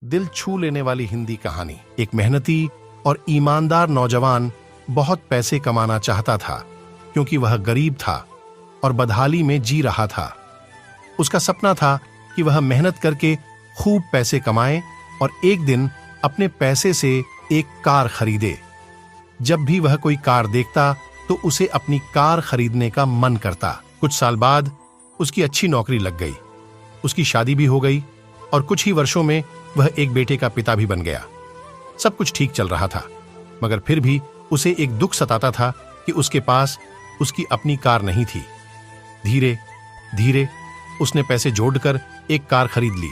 दिल छू लेने वाली हिंदी कहानी। एक मेहनती और ईमानदार नौजवान बहुत पैसे कमाना चाहता था क्योंकि वह गरीब था और बदहाली में जी रहा था। उसका सपना था कि वह मेहनत करके खूब पैसे कमाए और एक दिन अपने पैसे से एक कार खरीदे। जब भी वह कोई कार देखता तो उसे अपनी कार खरीदने का मन करता। कुछ साल बाद उसकी अच्छी नौकरी लग गई, उसकी शादी भी हो गई और कुछ ही वर्षों में वह एक बेटे का पिता भी बन गया। सब कुछ ठीक चल रहा था, मगर फिर भी उसे एक दुख सताता था कि उसके पास उसकी अपनी कार नहीं थी। धीरे धीरे उसने पैसे जोड़कर एक कार खरीद ली।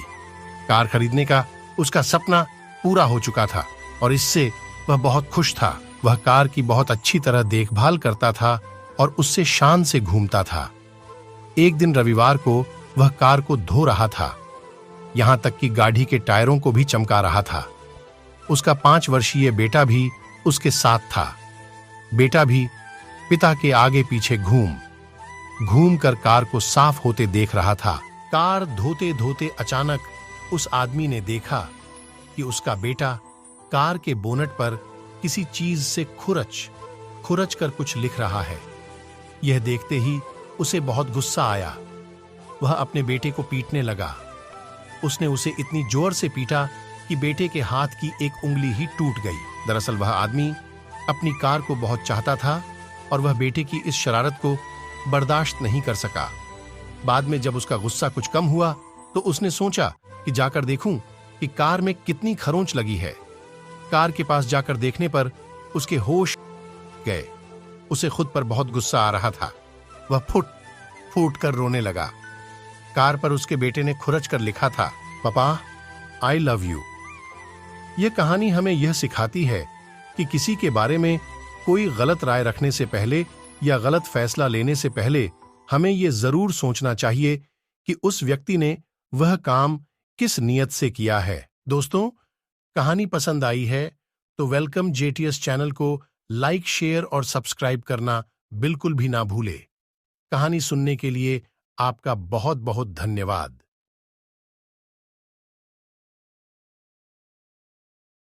कार खरीदने का उसका सपना पूरा हो चुका था और इससे वह बहुत खुश था। वह कार की बहुत अच्छी तरह देखभाल करता था और उससे शान से घूमता था। एक दिन रविवार को वह कार को धो रहा था, यहां तक कि गाड़ी के टायरों को भी चमका रहा था। उसका 5 वर्षीय बेटा भी उसके साथ था। बेटा भी पिता के आगे पीछे घूम कर कार को साफ होते देख रहा था। कार धोते धोते अचानक उस आदमी ने देखा कि उसका बेटा कार के बोनट पर किसी चीज से खुरच कर कुछ लिख रहा है। यह देखते ही उसे बहुत गुस्सा आया। वह अपने बेटे को पीटने लगा। उसने उसे इतनी जोर से पीटा कि बेटे के हाथ की एक उंगली ही टूट गई। दरअसल वह आदमी अपनी कार को बहुत चाहता था और वह बेटे की इस शरारत को बर्दाश्त नहीं कर सका। बाद में जब उसका गुस्सा कुछ कम हुआ तो उसने सोचा कि जाकर देखूं कि कार में कितनी खरोंच लगी है। कार के पास जाकर देखने पर उसके होश गए। उसे खुद पर बहुत गुस्सा आ रहा था। वह फूट कर रोने लगा। कार पर उसके बेटे ने खुरच कर लिखा था, पापा आई लव यू। यह कहानी हमें यह सिखाती है कि किसी के बारे में कोई गलत राय रखने से पहले या गलत फैसला लेने से पहले हमें यह जरूर सोचना चाहिए कि उस व्यक्ति ने वह काम किस नियत से किया है। दोस्तों, कहानी पसंद आई है तो वेलकम जेटीएस चैनल को लाइक, शेयर और सब्सक्राइब करना बिल्कुल भी ना भूले। कहानी सुनने के लिए आपका बहुत बहुत धन्यवाद।